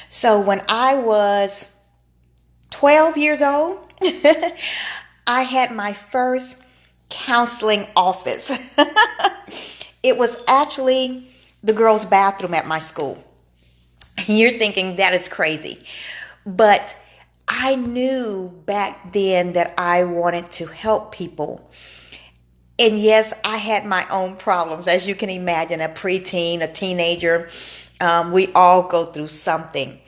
So when I was 12 years old, I had my first counseling office. It was actually the girls' bathroom at my school. You're thinking that is crazy. But I knew back then that I wanted to help people. And yes, I had my own problems. As you can imagine, a preteen, a teenager, we all go through something.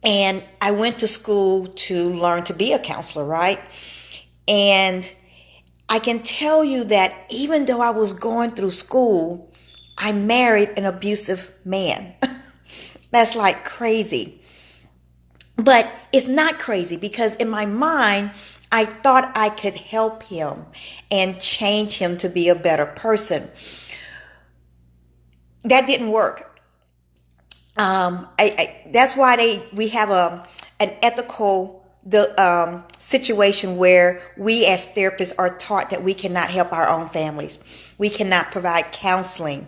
And I went to school to learn to be a counselor, right? And I can tell you that even though I was going through school, I married an abusive man. That's like crazy. But it's not crazy because in my mind, I thought I could help him and change him to be a better person. That didn't work. That's why we have an ethical situation where we as therapists are taught that we cannot help our own families. We cannot provide counseling,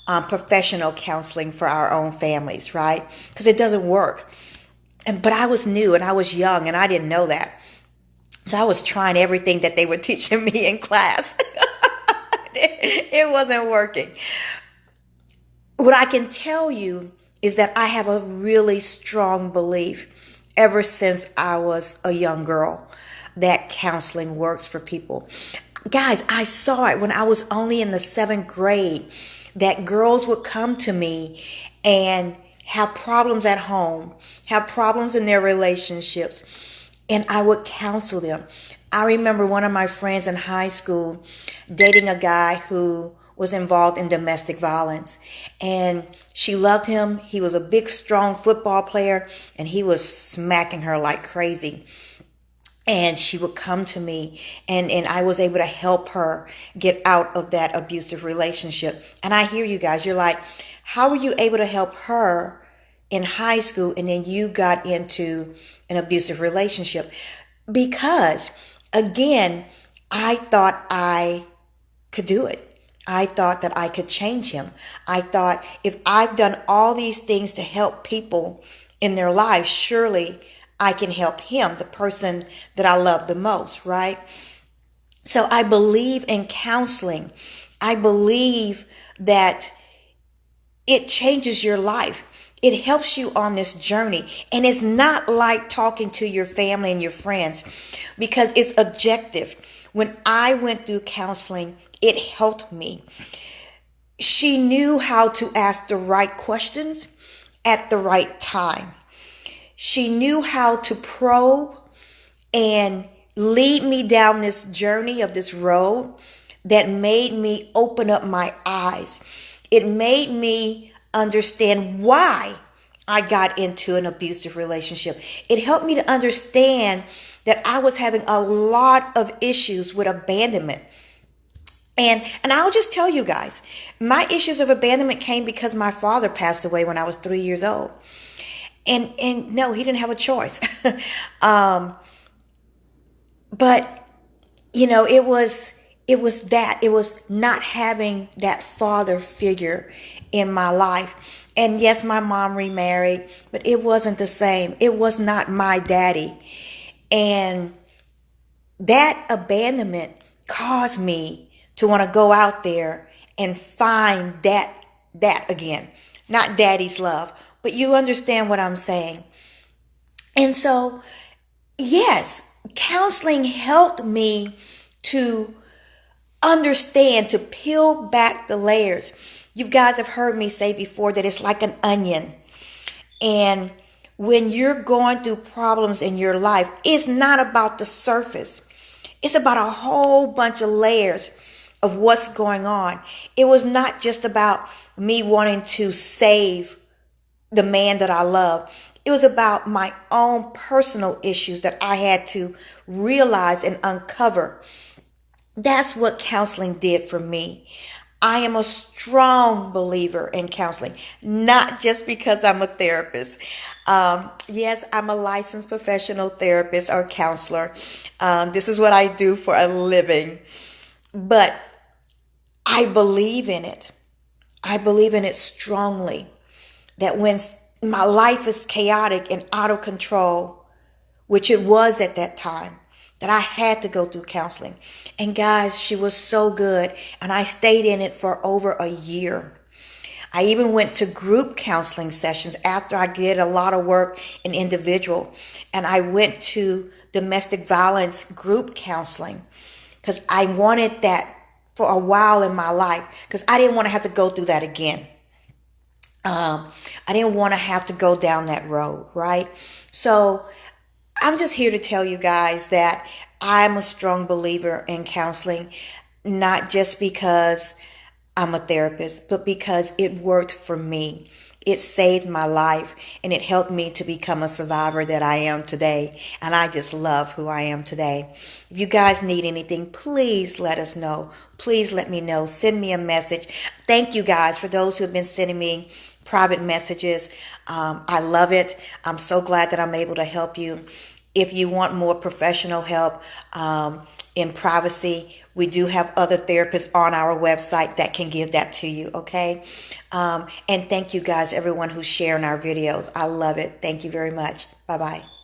professional counseling for our own families, right? Because it doesn't work. But I was new and I was young and I didn't know that. So I was trying everything that they were teaching me in class. It wasn't working. What I can tell you is that I have a really strong belief ever since I was a young girl that counseling works for people. Guys, I saw it when I was only in the 7th grade that girls would come to me and have problems at home, have problems in their relationships, and I would counsel them. I remember one of my friends in high school dating a guy who was involved in domestic violence, and she loved him. He was a big, strong football player, and he was smacking her like crazy. And she would come to me, and I was able to help her get out of that abusive relationship. And I hear you guys, you're like, how were you able to help her in high school and then you got into an abusive relationship? Because, again, I thought I could do it. I thought that I could change him. I thought if I've done all these things to help people in their lives, surely I can help him, the person that I love the most, right? So I believe in counseling. I believe that it changes your life. It helps you on this journey. And it's not like talking to your family and your friends because it's objective. When I went through counseling, it helped me. She knew how to ask the right questions at the right time. She knew how to probe and lead me down this journey of this road that made me open up my eyes. It made me understand why I got into an abusive relationship. It helped me to understand that I was having a lot of issues with abandonment. And I'll just tell you guys, my issues of abandonment came because my father passed away when I was 3 years old. And no, he didn't have a choice. But you know, it was not having that father figure in my life. And yes, my mom remarried, but it wasn't the same. It was not my daddy. And that abandonment caused me to want to go out there and find that again. Not daddy's love, but you understand what I'm saying. And so, yes, counseling helped me to understand, to peel back the layers. You guys have heard me say before that it's like an onion. And when you're going through problems in your life, it's not about the surface. It's about a whole bunch of layers of what's going on. It was not just about me wanting to save the man that I love. It was about my own personal issues that I had to realize and uncover. That's what counseling did for me. I am a strong believer in counseling, not just because I'm a therapist. Yes, I'm a licensed professional therapist or counselor. This is what I do for a living. But I believe in it. I believe in it strongly. That when my life is chaotic and out of control, which it was at that time, that I had to go through counseling. And guys, she was so good. And I stayed in it for over a year. I even went to group counseling sessions after I did a lot of work in individual. And I went to domestic violence group counseling because I wanted that for a while in my life, because I didn't want to have to go through that again. I didn't want to have to go down that road, right? So I'm just here to tell you guys that I'm a strong believer in counseling, not just because I'm a therapist, but because it worked for me. It saved my life, and it helped me to become a survivor that I am today. And I just love who I am today. If you guys need anything, please let us know. Please let me know. Send me a message. Thank you guys for those who have been sending me private messages. I love it. I'm so glad that I'm able to help you. If you want more professional help in privacy, we do have other therapists on our website that can give that to you, okay? And thank you guys, everyone who's sharing our videos. I love it. Thank you very much. Bye-bye.